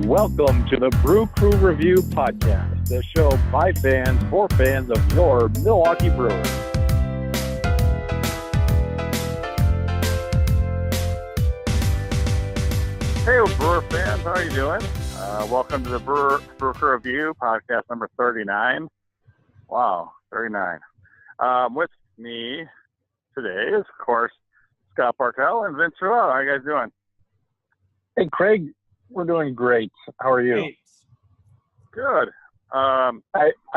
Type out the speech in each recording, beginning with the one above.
Welcome to the Brew Crew Review Podcast, the show by fans for fans of your Milwaukee Brewers. Hey, Brewer fans, how are you doing? Welcome to the Brew Crew Review Podcast number 39. Wow, 39. With me today is, of course, Scott Bartell and Vince Ruel. How are you guys doing? Hey, Craig. We're doing great. How are you? Great. Good. I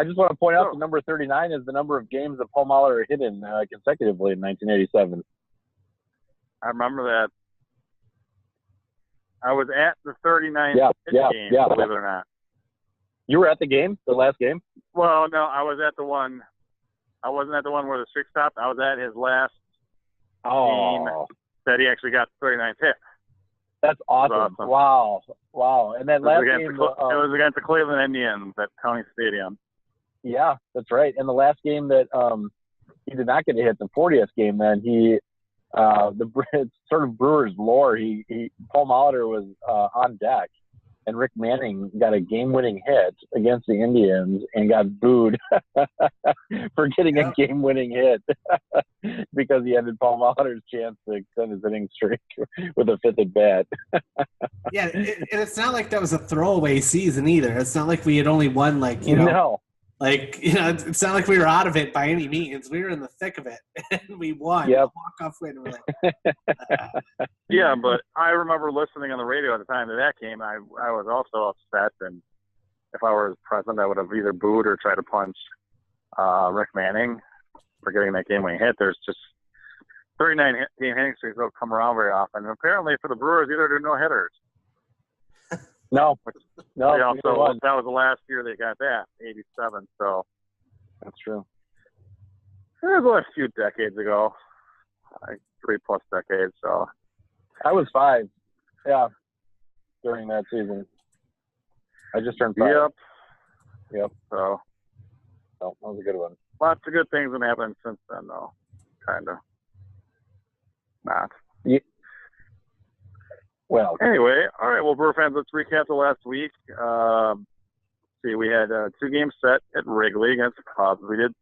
just want to point out that number 39 is the number of games that Paul Mahler hit in consecutively in 1987. I remember that. I was at the 39th game, believe it or not. You were at the game, the last game? Well, no, I was at the one. I wasn't at the one where the streak stopped. I was at his last game that he actually got the 39th hit. That's awesome. Wow. And then last game, it was against the Cleveland Indians at County Stadium. Yeah, that's right. And the last game that he did not get to hit, the 40th game, then it's sort of Brewers lore. Paul Mahler was on deck, and Rick Manning got a game-winning hit against the Indians and got booed for getting a game-winning hit because he ended Paul Mahler's chance to extend his inning streak with a fifth at bat. Yeah, and it's not like that was a throwaway season either. It's not like we had only won it's not like we were out of it by any means. We were in the thick of it, and we won. Yep. Walk-off win. We're like, Yeah, but I remember listening on the radio at the time of that game. I was also upset, and if I were present, I would have either booed or tried to punch Rick Manning for getting that game-winning hit. There's just 39 game hitting streaks don't come around very often. And apparently for the Brewers, either there are no hitters. No. That was the last year they got that, 87. So that's true. It was a few decades ago, like 3+ decades. So I was 5, during that season. I just turned 5. Yep. So that was a good one. Lots of good things have happened since then, though. Kind of. Not. Yeah. Well. Anyway, all right. Well, Brewer fans, let's recap the last week. We had 2 games set at Wrigley against the Cubs. We did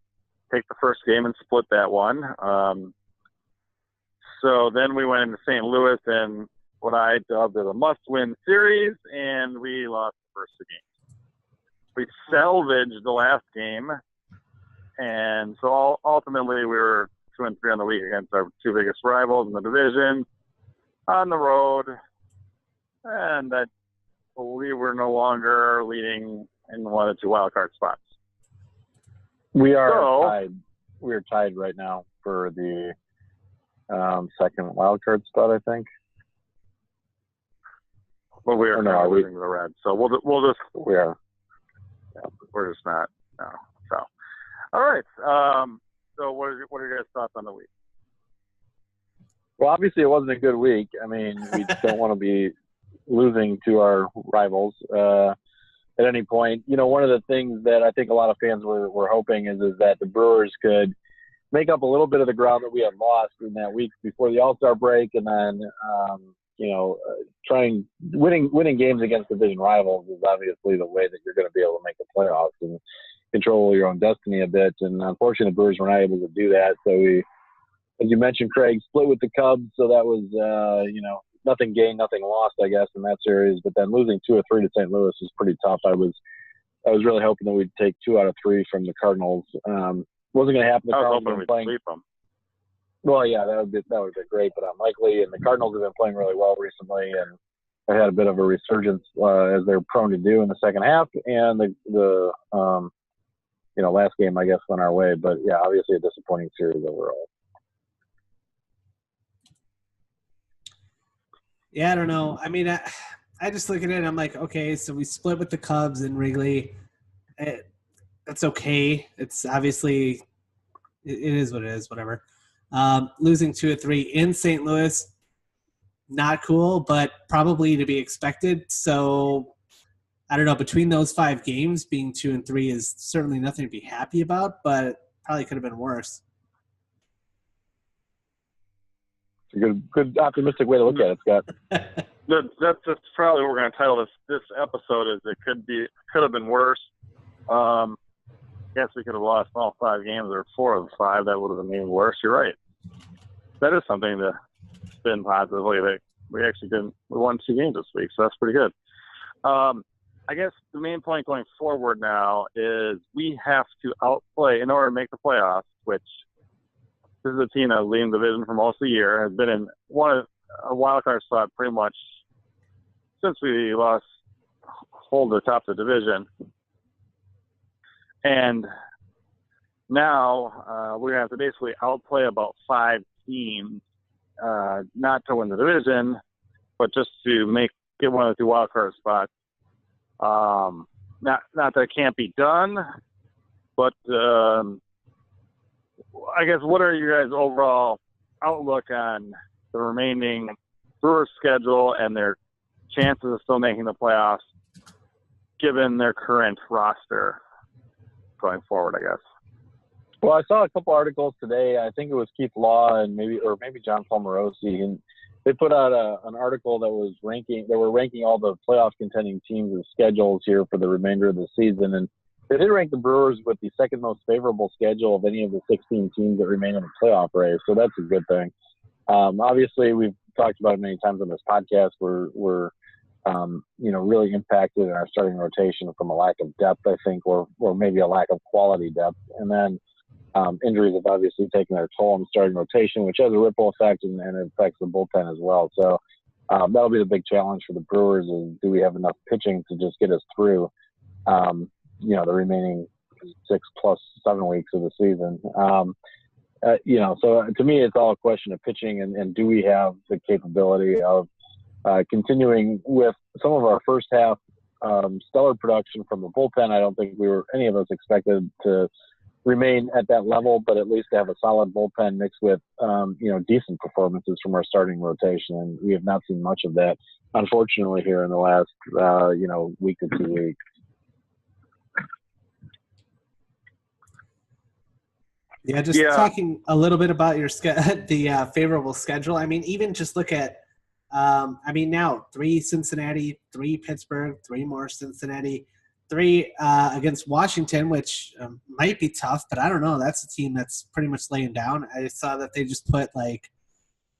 take the first game and split that one. So then we went into St. Louis in what I dubbed as a must-win series, and we lost the first 2 games. We salvaged the last game, and so ultimately we were 2-3 on the week against our 2 biggest rivals in the division on the road. And that we were no longer leading in one of the 2 wild card spots. We are tied. We are tied right now for the second wild card spot, I think. Well, we are losing the Reds, so we'll just we are. Yeah, we're just not. No. So, all right. So what are your guys' thoughts on the week? Well, obviously it wasn't a good week. I mean, we don't want to be losing to our rivals at any point. You know, one of the things that I think a lot of fans were hoping is that the Brewers could make up a little bit of the ground that we had lost in that week before the All-Star break, and then winning games against division rivals is obviously the way that you're going to be able to make the playoffs and control your own destiny a bit. And unfortunately, the Brewers were not able to do that. So we, as you mentioned, Craig, split with the Cubs. So that was, nothing gained, nothing lost, I guess, in that series. But then losing 2 of 3 to St. Louis was pretty tough. I was really hoping that we'd take 2 out of 3 from the Cardinals. Wasn't going to happen. I was hoping we'd sweep them. Well, yeah, that would be great, but unlikely. And the Cardinals have been playing really well recently, and they had a bit of a resurgence as they're prone to do in the second half. And the last game, I guess, went our way. But yeah, obviously a disappointing series overall. yeah, I don't know. I mean, I just look at it and I'm like, okay, so we split with the Cubs in Wrigley. That's okay. It's obviously it is what it is, whatever. Losing 2 of 3 in St. Louis, not cool, but probably to be expected. So I don't know. Between those 5 games, being 2 and 3 is certainly nothing to be happy about, but probably could have been worse. It's a good optimistic way to look at it, Scott. That's probably what we're going to title this episode. Is it could have been worse. Guess we could have lost all 5 games or 4 of the 5. That would have been even worse. You're right. That is something to spin positively. That we actually didn't. We won 2 games this week, so that's pretty good. I guess the main point going forward now is we have to outplay in order to make the playoffs. Which this is a team that leading the division for most of the year, has been in a wild card spot pretty much since we lost hold of the top of the division. And now we have to basically outplay about 5 teams, not to win the division, but just to get one of the 2 wild card spots. Not that it can't be done, but I guess what are you guys' overall outlook on the remaining Brewers schedule and their chances of still making the playoffs, given their current roster going forward, I guess? Well, I saw a couple articles today. I think it was Keith Law and maybe John Palmarosi, and they put out an article that was ranking all the playoff contending teams' schedules here for the remainder of the season, and they did rank the Brewers with the second most favorable schedule of any of the 16 teams that remain in the playoff race. So that's a good thing. Obviously, we've talked about it many times on this podcast. We're really impacted in our starting rotation from a lack of depth, I think, or maybe a lack of quality depth. And then injuries have obviously taken their toll on the starting rotation, which has a ripple effect and it affects the bullpen as well. So that'll be the big challenge for the Brewers is, do we have enough pitching to just get us through, the remaining 6 plus 7 weeks of the season. So to me, it's all a question of pitching and do we have the capability of continuing with some of our first half stellar production from the bullpen. I don't think any of us expected to remain at that level, but at least to have a solid bullpen mixed with, decent performances from our starting rotation. And we have not seen much of that, unfortunately, here in the last, week to 2 weeks. Yeah, talking a little bit about the favorable schedule. I mean, even just look at, now 3 Cincinnati, 3 Pittsburgh, 3 more Cincinnati, 3 against Washington, which might be tough, but I don't know. That's a team that's pretty much laying down. I saw that they just put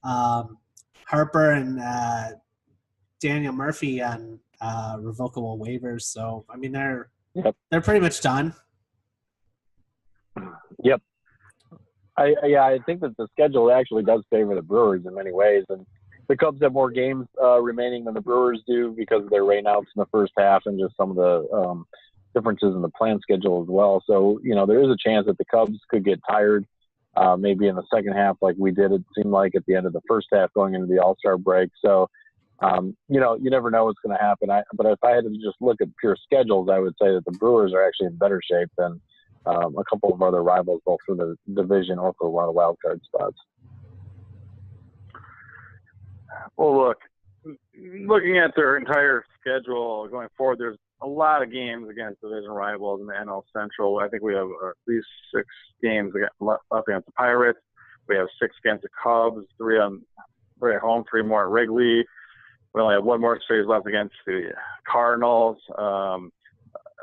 Harper and Daniel Murphy on revocable waivers. So I mean, they're pretty much done. Yep. I think that the schedule actually does favor the Brewers in many ways, and the Cubs have more games remaining than the Brewers do because of their rainouts in the first half and just some of the differences in the plan schedule as well. So, there is a chance that the Cubs could get tired maybe in the second half like we did, it seemed like, at the end of the first half going into the All-Star break. So, you never know what's going to happen. But if I had to just look at pure schedules, I would say that the Brewers are actually in better shape than a couple of other rivals, both for the division or for one of the wild card spots. Well, looking at their entire schedule going forward, there's a lot of games against division rivals in the NL Central. I think we have at least 6 games left against the Pirates. We have 6 against the Cubs, 3 at home, 3 more at Wrigley. We only have 1 more series left against the Cardinals.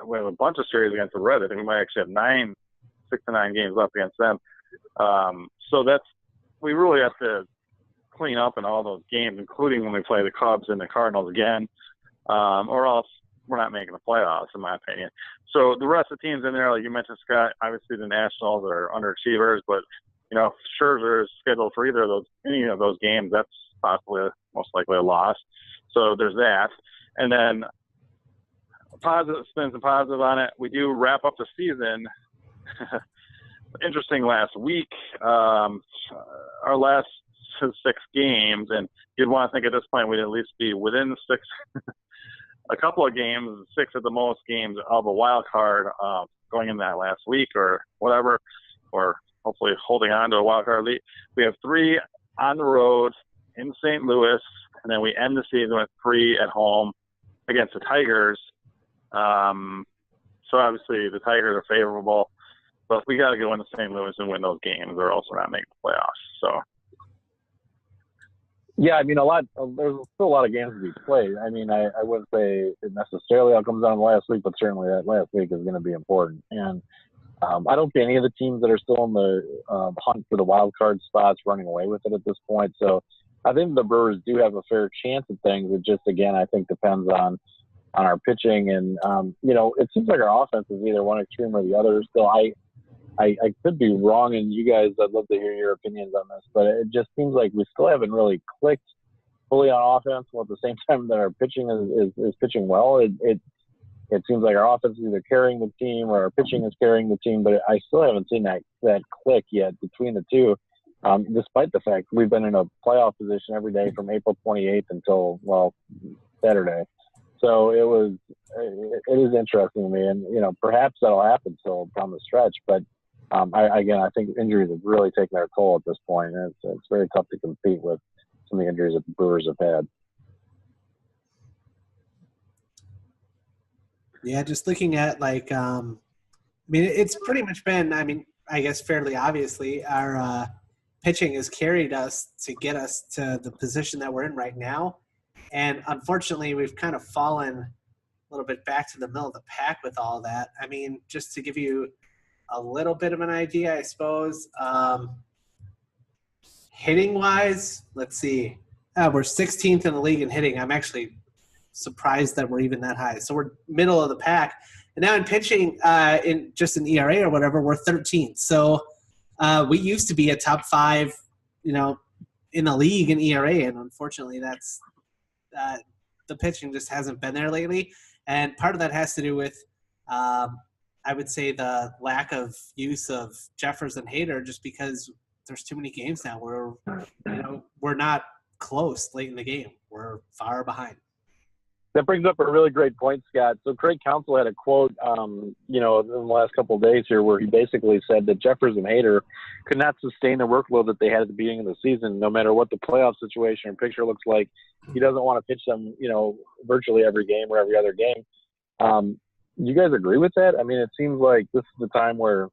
We have a bunch of series against the Reds. I think we might actually have 6 to 9 games left against them. So we really have to clean up in all those games, including when we play the Cubs and the Cardinals again, or else we're not making the playoffs, in my opinion. So the rest of the teams in there, like you mentioned, Scott, obviously the Nationals are underachievers, but Scherzer is scheduled for any of those games. That's possibly most likely a loss. So there's that, and then positive spins and positive on it. We do wrap up the season. Interesting last week. Our last 6 games, and you'd want to think at this point we'd at least be within 6, a couple of games, 6 at the most games of a wild card going in that last week or whatever, or hopefully holding on to a wild card lead. We have 3 on the road in St. Louis, and then we end the season with 3 at home against the Tigers. So obviously the Tigers are favorable, but we got to go into St. Louis and win those games, or else we're not making the playoffs. So Yeah, I mean, there's still a lot of games to be played. I mean, I wouldn't say it necessarily all comes down to last week, but certainly that last week is going to be important. And I don't see any of the teams that are still in the hunt for the wild card spots running away with it at this point. So I think the Brewers do have a fair chance at things. It just, again, I think depends on our pitching. And, it seems like our offense is either one extreme or the other. Still, I could be wrong, and you guys, I'd love to hear your opinions on this, but it just seems like we still haven't really clicked fully on offense, while at the same time that our pitching is pitching well. It seems like our offense is either carrying the team or our pitching is carrying the team, but I still haven't seen that click yet between the two, despite the fact we've been in a playoff position every day from April 28th until, Saturday. So it is interesting to me, and, perhaps that'll happen still down the stretch, but I think injuries have really taken their toll at this point, and it's very tough to compete with some of the injuries that the Brewers have had. Yeah, just looking at it's pretty much been, I guess fairly obviously, our pitching has carried us to get us to the position that we're in right now. And unfortunately, we've kind of fallen a little bit back to the middle of the pack with all of that. I mean, just to give you a little bit of an idea, I suppose, hitting-wise, let's see. We're 16th in the league in hitting. I'm actually surprised that we're even that high. So we're middle of the pack. And now in pitching, in ERA or whatever, we're 13th. So we used to be a top 5, in the league in ERA, and unfortunately that's the pitching just hasn't been there lately. And part of that has to do with, I would say, the lack of use of Jeffers and Hader, just because there's too many games now where, we're not close late in the game. We're far behind. That brings up a really great point, Scott. So Craig Counsell had a quote, in the last couple of days here, where he basically said that Jeffers and Hader could not sustain the workload that they had at the beginning of the season, no matter what the playoff situation or picture looks like. He doesn't want to pitch them, virtually every game or every other game. You guys agree with that? I mean, it seems like this is the time where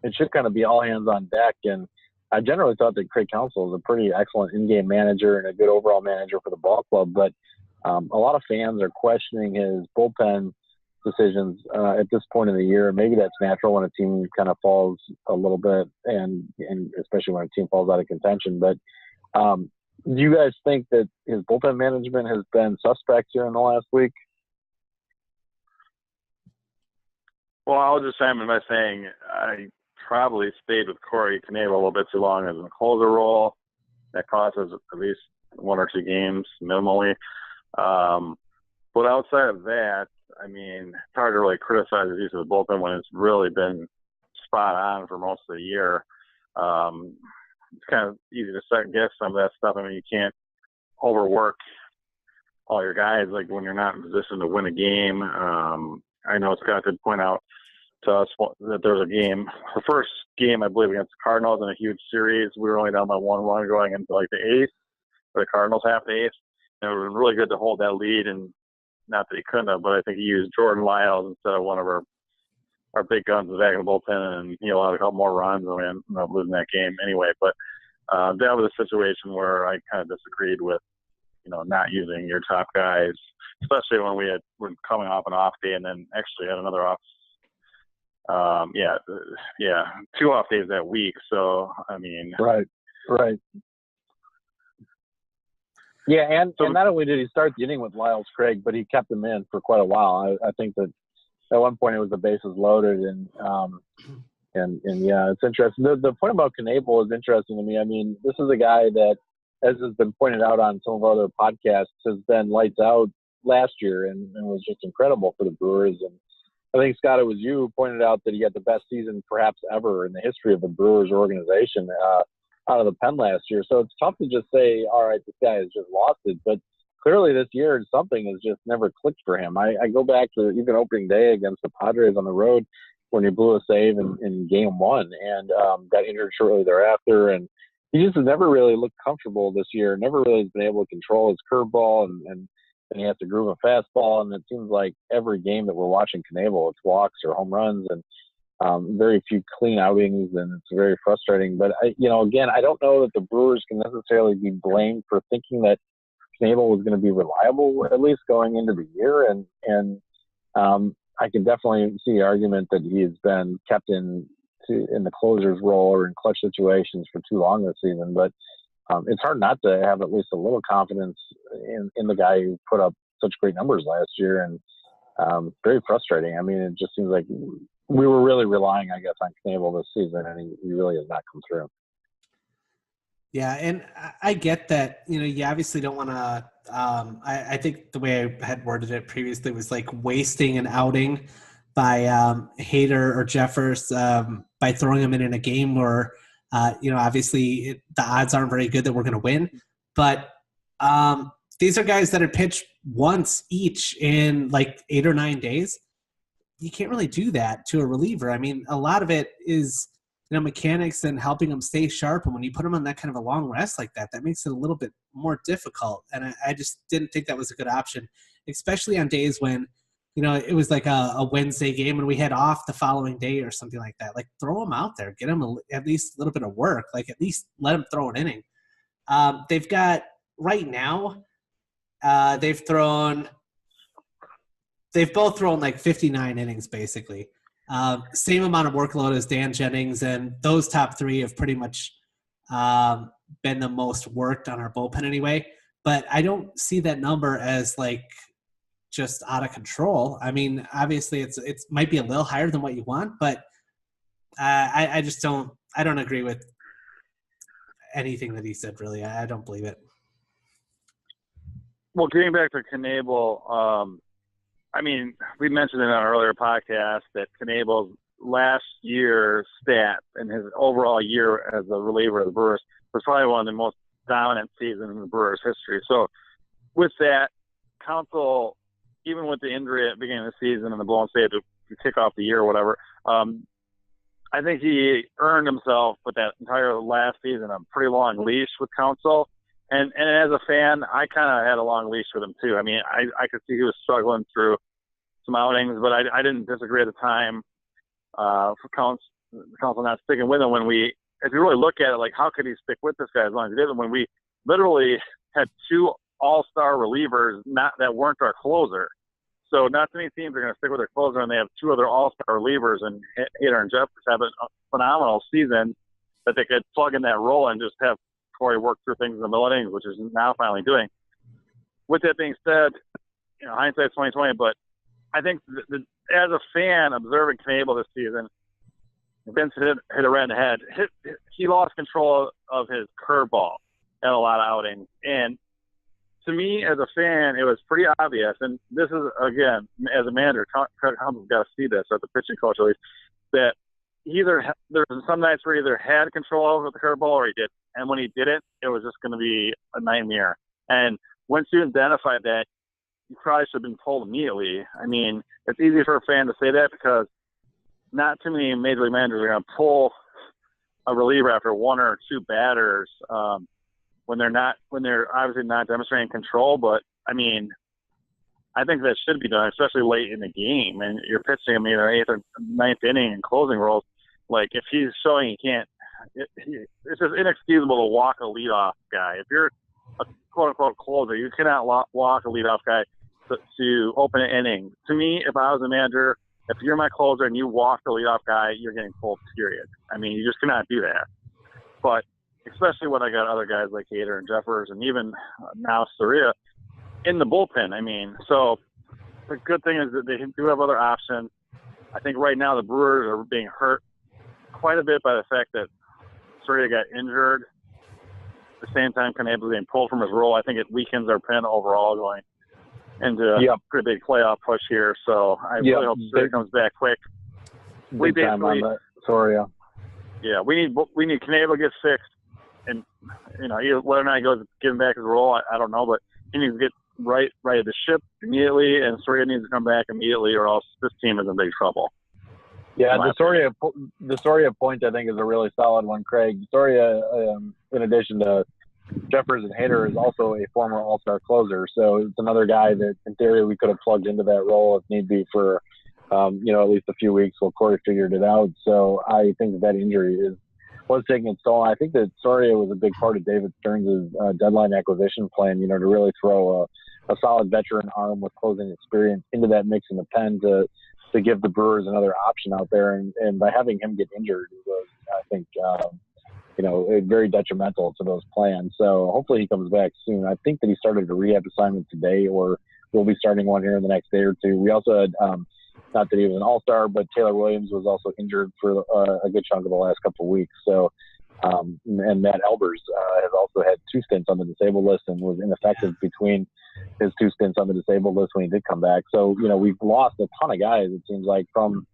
it should kind of be all hands on deck. And I generally thought that Craig Counsell is a pretty excellent in-game manager and a good overall manager for the ball club, but a lot of fans are questioning his bullpen decisions at this point in the year. Maybe that's natural when a team kind of falls a little bit, and especially when a team falls out of contention. But do you guys think that his bullpen management has been suspect here in the last week? Well, I'll just end by saying I probably stayed with Corey Knebel a little bit too long as a closer role. That cost us at least 1 or 2 games minimally. But outside of that, I mean, it's hard to really criticize the use of the bullpen when it's really been spot on for most of the year. It's kind of easy to second guess some of that stuff. I mean, you can't overwork all your guys, like when you're not in position to win a game. I know Scott did point out to us that there was a game, the first game, I believe, against the Cardinals in a huge series. We were only down by 1-1 going into like the 8th, or the Cardinals half the 8th. And it was really good to hold that lead, and not that he couldn't have, but I think he used Jordan Lyles instead of one of our big guns back in the bullpen, and he allowed a couple more runs, and we ended up losing that game anyway. But that was a situation where I kind of disagreed with, not using your top guys, especially when we're coming off an off day and then actually had another off. 2 off days that week. So, I mean. Right. Yeah, and not only did he start the inning with Lyles, Craig, but he kept him in for quite a while. I think that at one point it was the bases loaded, and yeah, it's interesting. The point about Knebel is interesting to me. I mean, this is a guy that, as has been pointed out on some of our other podcasts, has been lights out last year and was just incredible for the Brewers. And I think, Scott, it was you who pointed out that he had the best season perhaps ever in the history of the Brewers organization out of the pen last year. So it's tough to just say, all right, this guy has just lost it. But clearly this year something has just never clicked for him. I go back to even opening day against the Padres on the road when he blew a save in game 1 and got injured shortly thereafter. And he just has never really looked comfortable this year, never really has been able to control his curveball, and he has to groove a fastball. And it seems like every game that we're watching Knebel, it's walks or home runs. And very few clean outings, and it's very frustrating. But again, I don't know that the Brewers can necessarily be blamed for thinking that Knebel was going to be reliable, at least going into the year. And I can definitely see the argument that he's been kept in the closer's role or in clutch situations for too long this season. But it's hard not to have at least a little confidence in the guy who put up such great numbers last year. And very frustrating. I mean, it just seems like we were really relying, I guess, on Knebel this season, and he really has not come through. Yeah, and I get that, you obviously don't want to I think the way I had worded it previously was like wasting an outing by Hader or Jeffers by throwing them in a game where, obviously the odds aren't very good that we're going to win. But these are guys that had pitched once each in like 8 or 9 days. You can't really do that to a reliever. I mean, a lot of it is – mechanics and helping them stay sharp. And when you put them on that kind of a long rest like that, that makes it a little bit more difficult. And I just didn't think that was a good option, especially on days when, it was like a Wednesday game and we had off the following day or something like that. Like, throw them out there, get them at least a little bit of work, like at least let them throw an inning. They've got right now, they've both thrown like 59 innings basically. Same amount of workload as Dan Jennings, and those top three have pretty much been the most worked on our bullpen anyway. But I don't see that number as like just out of control. I mean, obviously it might be a little higher than what you want, but I just don't agree with anything that he said. Really, I don't believe it. Well, getting back to Knebel, I mean, we mentioned in our earlier podcast that Knebel's last year's stat and his overall year as a reliever of the Brewers was probably one of the most dominant seasons in the Brewers' history. So with that, Counsell, even with the injury at the beginning of the season and the blown save to kick off the year or whatever, I think he earned himself with that entire last season a pretty long leash with Counsell. And as a fan, I kind of had a long leash with him too. I mean, I could see he was struggling through some outings, but I didn't disagree at the time for Counsell not sticking with him when if you really look at it, like, how could he stick with this guy as long as he did? When we literally had 2 all-star relievers that weren't our closer. So not too many teams are going to stick with their closer, and they have 2 other all-star relievers, and Hader and Jeffers have a phenomenal season that they could plug in that role and just have Corey work through things in the middle innings, which is now finally doing. With that being said, hindsight's 20/20, but I think as a fan observing Knebel this season, Vince hit a red in the head. He lost control of his curveball in a lot of outings, and to me as a fan, it was pretty obvious. And this is, again, as a manager, Craig Hummel's got to see this, or the pitching coach at least, that there's some nights where he either had control over the curveball or he didn't. And when he didn't, it was just going to be a nightmare. And once you identify that, you probably should have been told immediately. I mean, it's easy for a fan to say that because not too many major league managers are going to pull a reliever after 1 or 2 batters when they're obviously not demonstrating control. But I mean, I think that should be done, especially late in the game, and you're pitching him either 8th or 9th inning in closing roles. Like, if he's showing he can't, it's just inexcusable to walk a leadoff guy. If you're a quote-unquote closer, you cannot walk a leadoff guy to open an inning. To me, if I was a manager, if you're my closer and you walk the leadoff guy, you're getting pulled, period. I mean, you just cannot do that. But especially when I got other guys like Hader and Jeffers and even now Soria in the bullpen. I mean, so the good thing is that they do have other options. I think right now the Brewers are being hurt quite a bit by the fact that Soria got injured. At the same time, Knebel being pulled from his role. I think it weakens our pen overall going into a pretty big playoff push here. So I really hope Soria comes back quick. Big time on that, Soria. Yeah, we need Knebel gets fixed, and either whether or not he goes give him back his role, I don't know, but he needs to get right at the ship immediately, and Soria needs to come back immediately, or else this team is in big trouble. Yeah, the Soria point I think is a really solid one, Craig. Soria, in addition to Jeffers and Hader, is also a former All-Star closer, so it's another guy that in theory we could have plugged into that role if need be for at least a few weeks while Corey figured it out. So I think that injury was taking its toll. I think that Soria was a big part of David Stearns' deadline acquisition plan, to really throw a solid veteran arm with closing experience into that mix in the pen to give the Brewers another option out there. And by having him get injured was, I think, very detrimental to those plans. So hopefully he comes back soon. I think that he started a rehab assignment today, or will be starting one here in the next day or two. We also had, not that he was an all-star, but Taylor Williams was also injured for a good chunk of the last couple of weeks. So, and Matt Albers has also had 2 stints on the disabled list and was ineffective between his 2 stints on the disabled list when he did come back. So, we've lost a ton of guys, it seems like, from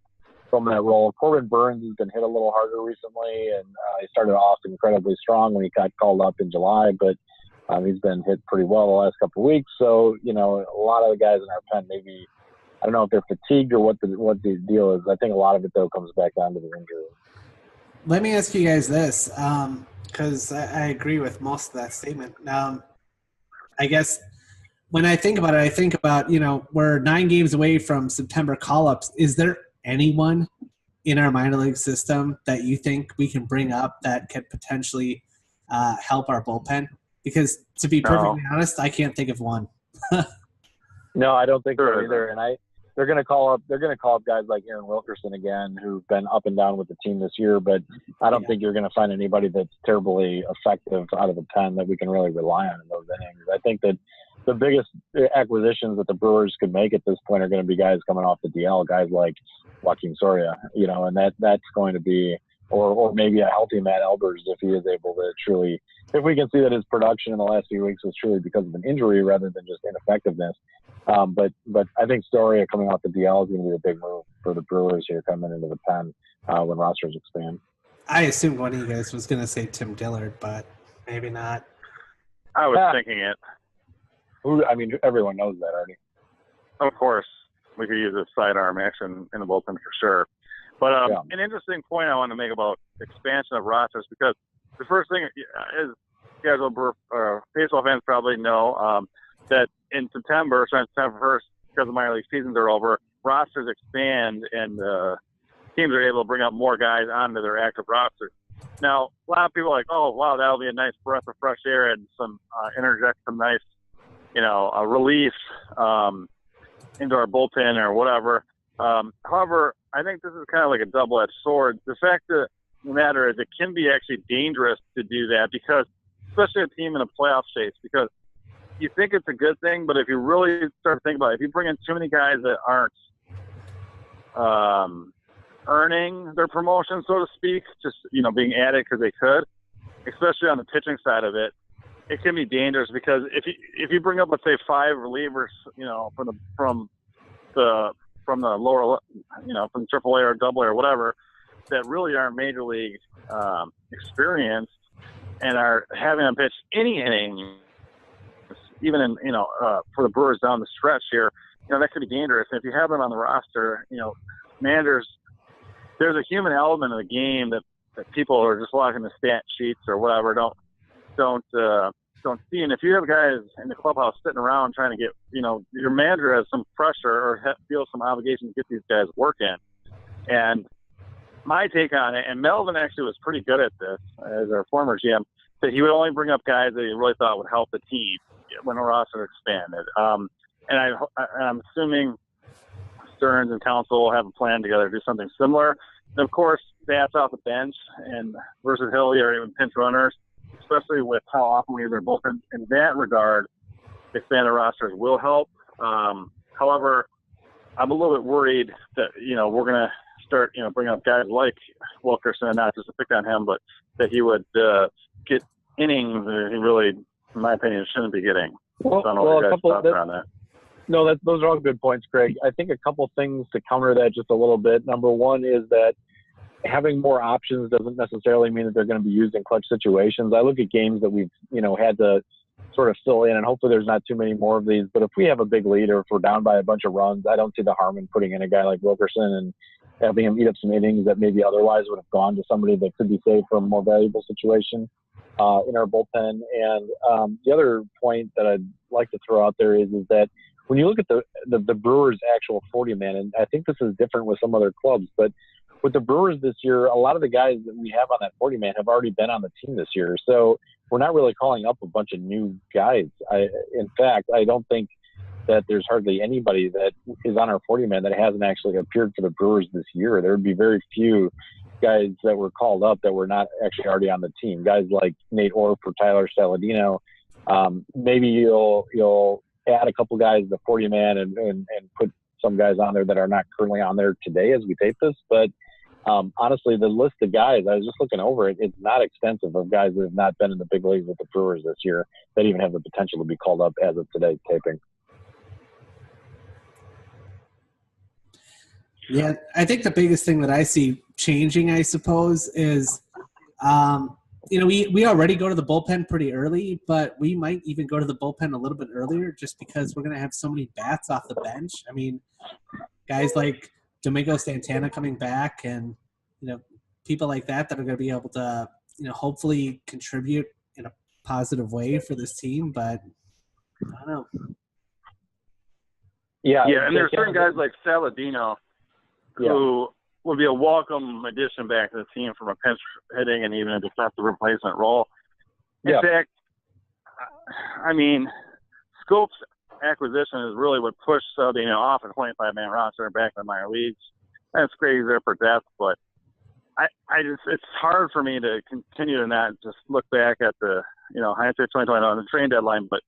that role. Corbin Burns has been hit a little harder recently, and he started off incredibly strong when he got called up in July, but he's been hit pretty well the last couple of weeks. So, a lot of the guys in our pen, maybe, I don't know if they're fatigued or what the deal is. I think a lot of it, though, comes back down to the injury. Let me ask you guys this, because I agree with most of that statement. I guess when I think about it, we're 9 games away from September call-ups. Is there anyone in our minor league system that you think we can bring up that could potentially help our bullpen? Because to be perfectly honest, I can't think of one. No, I don't think so either. And they're going to call up guys like Aaron Wilkerson again, who've been up and down with the team this year. But I don't think you're going to find anybody that's terribly effective out of the pen that we can really rely on in those innings. I think that the biggest acquisitions that the Brewers could make at this point are going to be guys coming off the DL, guys like Joaquin Soria, and that's going to be, or maybe a healthy Matt Albers if he is able to truly, if we can see that his production in the last few weeks was truly because of an injury rather than just ineffectiveness. But I think Soria coming off the DL is going to be a big move for the Brewers here coming into the pen when rosters expand. I assumed one of you guys was going to say Tim Dillard, but maybe not. I was thinking it. Everyone knows that already. Of course, we could use a sidearm action in the bullpen for sure. But an interesting point I want to make about expansion of rosters, because the first thing is, casual baseball fans probably know that in September 1st, because the minor league seasons are over, rosters expand and teams are able to bring up more guys onto their active rosters. Now, a lot of people are like, oh, wow, that'll be a nice breath of fresh air and interject some nice, a relief into our bullpen or whatever. However, I think this is kind of like a double-edged sword. The fact of the matter is it can be actually dangerous to do that, because, especially a team in a playoff chase, because you think it's a good thing, but if you really start to think about it, if you bring in too many guys that aren't earning their promotion, so to speak, just, being added because they could, especially on the pitching side of it, it can be dangerous, because if you bring up, let's say, 5 relievers, from the lower, from AAA or AA or whatever, that really aren't major league experienced and are having them pitch any inning, even in for the Brewers down the stretch here, that could be dangerous. And if you have them on the roster, managers, there's a human element of the game that people are just watching the stat sheets or whatever don't see. And if you have guys in the clubhouse sitting around trying to get, your manager has some pressure or feels some obligation to get these guys working. And my take on it, and Melvin actually was pretty good at this as our former GM, that he would only bring up guys that he really thought would help the team when the roster expanded. And I'm assuming Stearns and Council will have a plan together to do something similar. And of course, bats off the bench and versatility or even pinch runners, especially with how often we use our bullpen. In that regard, expanded rosters will help. However, I'm a little bit worried that, we're going to start, bringing up guys like Wilkerson, not just to pick on him, but that he would get innings that he really, in my opinion, shouldn't be getting. Well, so I don't know what you guys' thoughts are on that. No, those are all good points, Greg. I think a couple things to counter that just a little bit. Number one is that having more options doesn't necessarily mean that they're going to be used in clutch situations. I look at games that we've, had to sort of fill in, and hopefully there's not too many more of these. But if we have a big lead or if we're down by a bunch of runs, I don't see the harm in putting in a guy like Wilkerson and having him eat up some innings that maybe otherwise would have gone to somebody that could be saved from a more valuable situation in our bullpen. And the other point that I'd like to throw out there is that when you look at the Brewers' actual 40-man, and I think this is different with some other clubs, but with the Brewers this year, a lot of the guys that we have on that 40-man have already been on the team this year. So we're not really calling up a bunch of new guys. In fact, I don't think that there's hardly anybody that is on our 40-man that hasn't actually appeared for the Brewers this year. There would be very few guys that were called up that were not actually already on the team. Guys like Nate Orr for Tyler Saladino. Maybe you'll add a couple guys to the 40-man and put some guys on there that are not currently on there today as we tape this. But honestly, the list of guys, I was just looking over it, it's not extensive of guys that have not been in the big leagues with the Brewers this year that even have the potential to be called up as of today's taping. Yeah, I think the biggest thing that I see changing, I suppose, is, we already go to the bullpen pretty early, but we might even go to the bullpen a little bit earlier just because we're going to have so many bats off the bench. I mean, guys like Domingo Santana coming back and, people like that are going to be able to, hopefully contribute in a positive way for this team. But I don't know. Yeah, and there are certain guys like Saladino who would be a welcome addition back to the team from a pinch hitting and even a defensive replacement role. In fact, I mean, Scope's acquisition is really what pushed Saladino off a 25-man roster and back in the minor leagues. That's great there for depth, but it's hard for me to continue to not just look back at the, hindsight 2020 on the trade deadline. But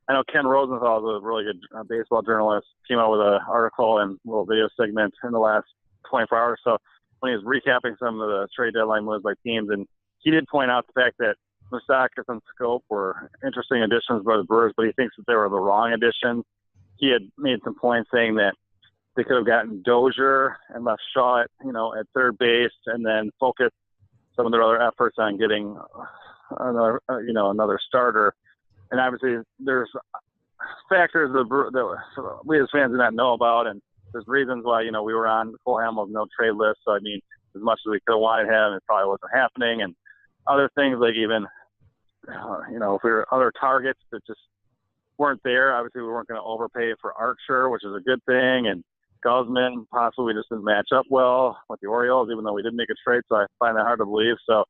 I know Ken Rosenthal is a really good baseball journalist. Came out with an article and a little video segment in the last 24 hours. So when he was recapping some of the trade deadline moves by teams, and he did point out the fact that Moustakas and Scope were interesting additions by the Brewers, but he thinks that they were the wrong additions. He had made some points saying that they could have gotten Dozier and left Shaw at third base, and then focused some of their other efforts on getting another starter. And obviously, there's factors that we as fans do not know about, and there's reasons why we were on Cole Hamels' no trade list. So I mean, as much as we could have wanted him, it probably wasn't happening, and other things like even if we were other targets that just weren't there. Obviously, we weren't going to overpay for Archer, which is a good thing, and Guzman possibly just didn't match up well with the Orioles, even though we didn't make a trade. So I find that hard to believe. So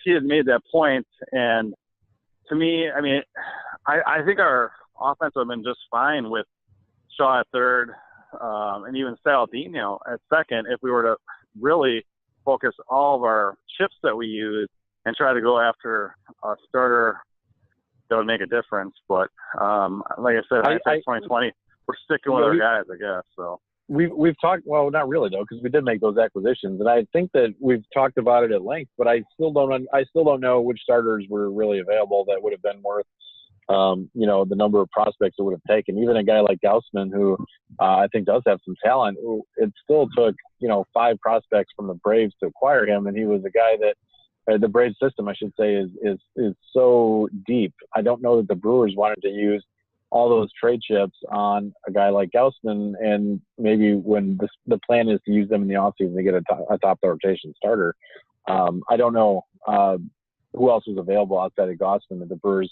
he had made that point, and to me, I mean, I think our offense would have been just fine with Shaw at third and even Saladino at second if we were to really focus all of our chips that we use and try to go after a starter that would make a difference. But like I said, I think 2020, we're sticking with our guys, I guess. So we've talked, well, not really though, because we did make those acquisitions, and I think that we've talked about it at length. But I still don't know which starters were really available that would have been worth the number of prospects it would have taken. Even a guy like Gaussman, who I think does have some talent, it still took 5 prospects from the Braves to acquire him, and he was a guy that the Braves system, I should say, is so deep. I don't know that the Brewers wanted to use all those trade chips on a guy like Gaussman, and maybe when the plan is to use them in the offseason to get a top rotation starter. I don't know who else was available outside of Gaussman that the Brewers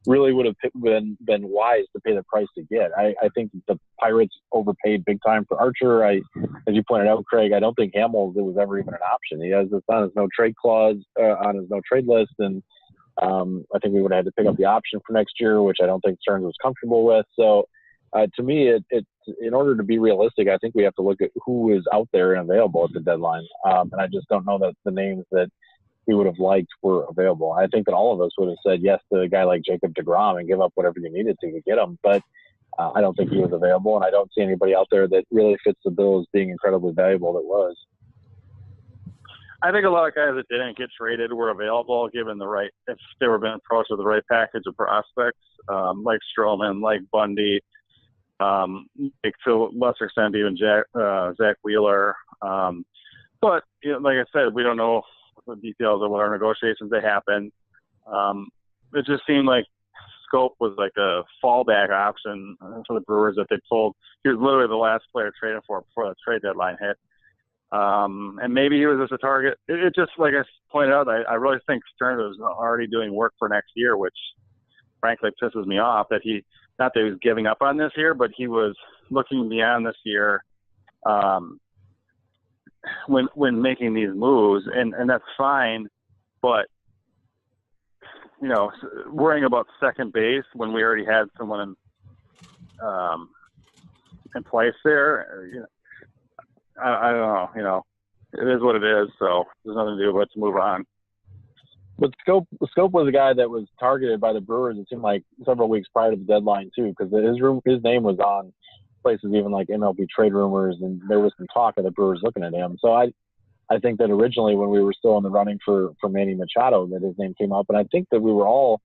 really would have been wise to pay the price to get. I think the Pirates overpaid big time for Archer. As you pointed out, Craig, I don't think Hamels was ever even an option. He has this on his no trade clause on his no trade list, and I think we would have had to pick up the option for next year, which I don't think Stearns was comfortable with. So to me, it's in order to be realistic, I think we have to look at who is out there and available at the deadline. And I just don't know that the names that we would have liked were available. I think that all of us would have said yes to a guy like Jacob deGrom and give up whatever you needed to get him. But I don't think he was available, and I don't see anybody out there that really fits the bill as being incredibly valuable that was. I think a lot of guys that didn't get traded were available given if they were being approached with the right package of prospects, like Stroman, like Bundy, like to a lesser extent even Zach Wheeler. But like I said, we don't know the details of what our negotiations that happened. It just seemed like Scope was like a fallback option for the Brewers that they pulled. He was literally the last player traded for before the trade deadline hit. And maybe he was just a target. It just, like I pointed out, I really think Stearns was already doing work for next year, which frankly pisses me off that he not that he was giving up on this year, but he was looking beyond this year when making these moves, and that's fine. But worrying about second base when we already had someone in place there, I don't know. It is what it is. So there's nothing to do but to move on. But Scope was a guy that was targeted by the Brewers. It seemed like several weeks prior to the deadline too, because his name was on places even like MLB trade rumors, and there was some talk of the Brewers looking at him. So I think that originally when we were still in the running for Manny Machado, that his name came up, and I think that we were all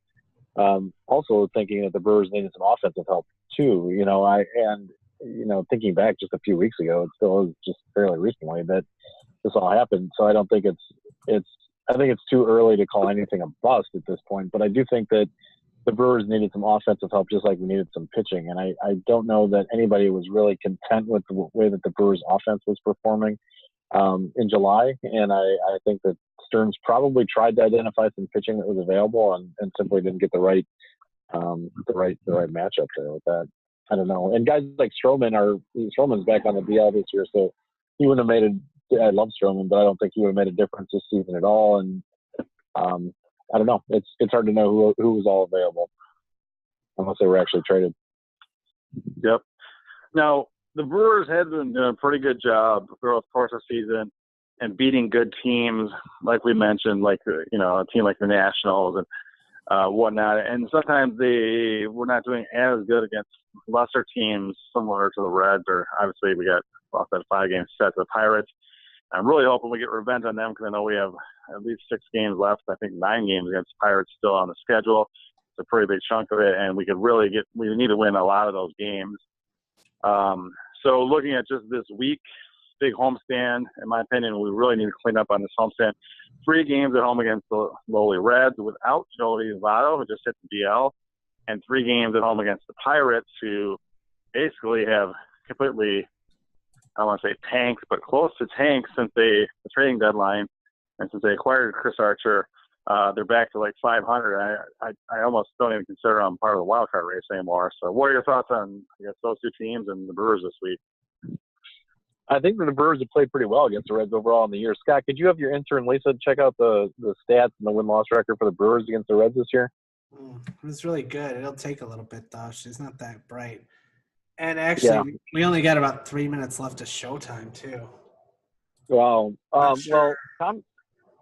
also thinking that the Brewers needed some offensive help too. Thinking back just a few weeks ago, it still is just fairly recently that this all happened. So I don't think I think it's too early to call anything a bust at this point. But I do think that the Brewers needed some offensive help, just like we needed some pitching. And I don't know that anybody was really content with the way that the Brewers offense was performing in July. And I think that Stearns probably tried to identify some pitching that was available and simply didn't get the right matchup there with that. I don't know. And guys like Stroman's back on the DL this year, so he wouldn't have made I love Stroman, but I don't think he would have made a difference this season at all. And I don't know. It's hard to know who was all available unless they were actually traded. Yep. Now, the Brewers had been doing a pretty good job throughout the course of the season and beating good teams, like we mentioned, like a team like the Nationals and whatnot. And sometimes they were not doing as good against lesser teams, similar to the Reds, or obviously we got lost that 5-game set to the Pirates. I'm really hoping we get revenge on them because I know we have at least 6 games left. I think 9 games against the Pirates still on the schedule. It's a pretty big chunk of it, and we need to win a lot of those games. So looking at just this week, big homestand, in my opinion, we really need to clean up on this homestand. 3 games at home against the lowly Reds without Joey Votto, who just hit the DL, and 3 games at home against the Pirates, who basically have completely, I don't want to say tanks, but close to tanks since the trading deadline, and since they acquired Chris Archer, they're back to like 500. I almost don't even consider them part of the wild card race anymore. So, what are your thoughts on those 2 teams and the Brewers this week? I think that the Brewers have played pretty well against the Reds overall in the year. Scott, could you have your intern Lisa check out the stats and the win-loss record for the Brewers against the Reds this year? It's really good. It'll take a little bit though. She's not that bright. And actually, we only got about 3 minutes left of showtime, too. Wow. Well,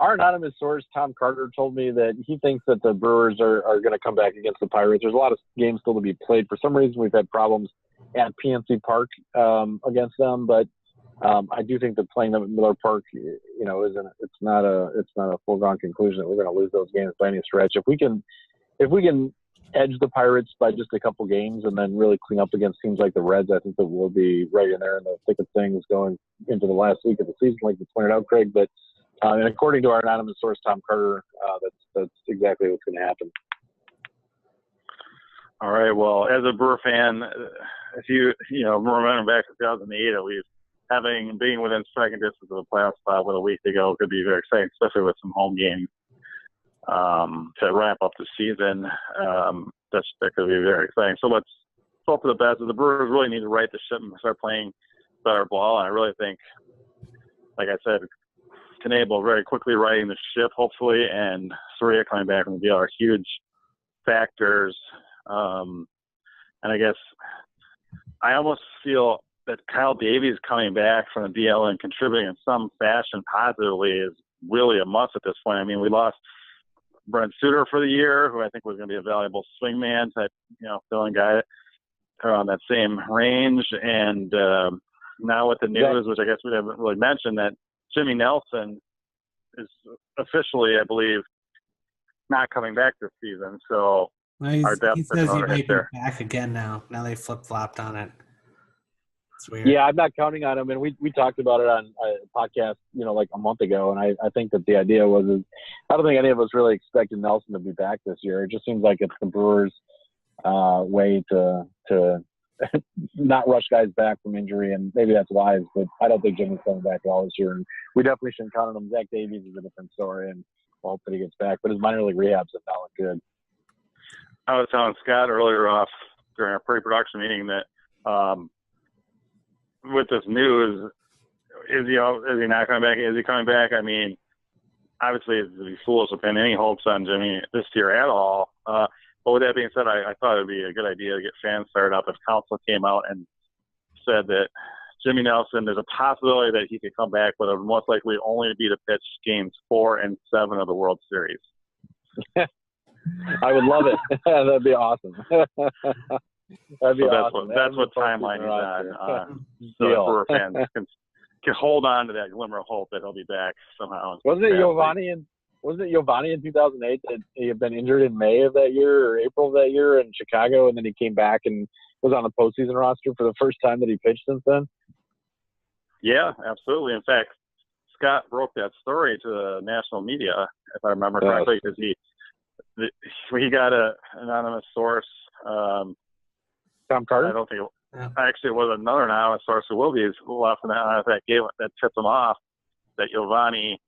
our anonymous source, Tom Carter, told me that he thinks that the Brewers are going to come back against the Pirates. There's a lot of games still to be played. For some reason, we've had problems at PNC Park against them, but I do think that playing them at Miller Park, it's not a foregone conclusion that we're going to lose those games by any stretch. If we can edge the Pirates by just a couple games and then really clean up against teams like the Reds, I think that we'll be right in there in the thick of things going into the last week of the season, like you pointed out, Craig. But and according to our anonymous source, Tom Carter, that's exactly what's going to happen. All right. Well, as a Brewer fan, if you remember back to 2008, at least being within striking distance of the playoff spot with a week to go could be very exciting, especially with some home games. To wrap up the season, that could be very exciting. So let's hope for the best. The Brewers really need to right the ship and start playing better ball. And I really think, like I said, Knebel very quickly righting the ship, hopefully, and Soria coming back from the deal are huge factors. And I guess I almost feel that Kyle Davies coming back from the DL and contributing in some fashion positively is really a must at this point. I mean, we lost Brent Suter for the year, who I think was going to be a valuable swingman type, filling guy around that same range. And now with the news, which I guess we haven't really mentioned, that Jimmy Nelson is officially, I believe, not coming back this season. So he says he might be back again now. Now they flip-flopped on it. It's weird. Yeah, I'm not counting on him. And we talked about it on a podcast, like a month ago. And I think that the idea was, I don't think any of us really expected Nelson to be back this year. It just seems like it's the Brewers' way to not rush guys back from injury. And maybe that's wise, but I don't think Jimmy's coming back at all this year. And we definitely shouldn't count on him. Zach Davies is a different story, and we'll hope that he gets back. But his minor league rehabs have not looked good. I was telling Scott earlier off during our pre-production meeting that with this news, is he not coming back? Is he coming back? I mean, obviously, it would be foolish to pin any hopes on Jimmy this year at all. But with that being said, I thought it would be a good idea to get fans fired up if Council came out and said that Jimmy Nelson, there's a possibility that he could come back, but it would most likely only be to pitch games 4 and 7 of the World Series. I would love it. That'd be awesome. That'd be awesome. That's what timeline he's on. So that Brewer fans can hold on to that glimmer of hope that he'll be back somehow. Wasn't it Giovanni in 2008 that he had been injured in May of that year or April of that year in Chicago, and then he came back and was on the postseason roster for the first time that he pitched since then? Yeah, absolutely. In fact, Scott broke that story to the national media, if I remember correctly, because he got an anonymous source. Tom Carter? I don't think actually it was another anonymous source who will be left in that tipped him off that Giovanni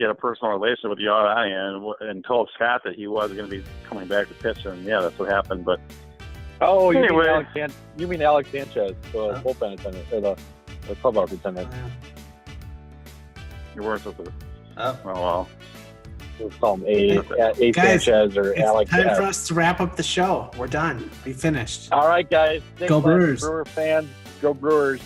had a personal relationship with Giovanni and told Scott that he was going to be coming back to pitch, and yeah, that's what happened. But anyway, you mean Alex Sanchez, the bullpen attendant, or the clubhouse attendant? You weren't supposed to. Oh well. We'll call him A Sanchez or Alex. It's time for us to wrap up the show. We're done. We finished. All right, guys. Go Brewers. Brewer fans. Go Brewers.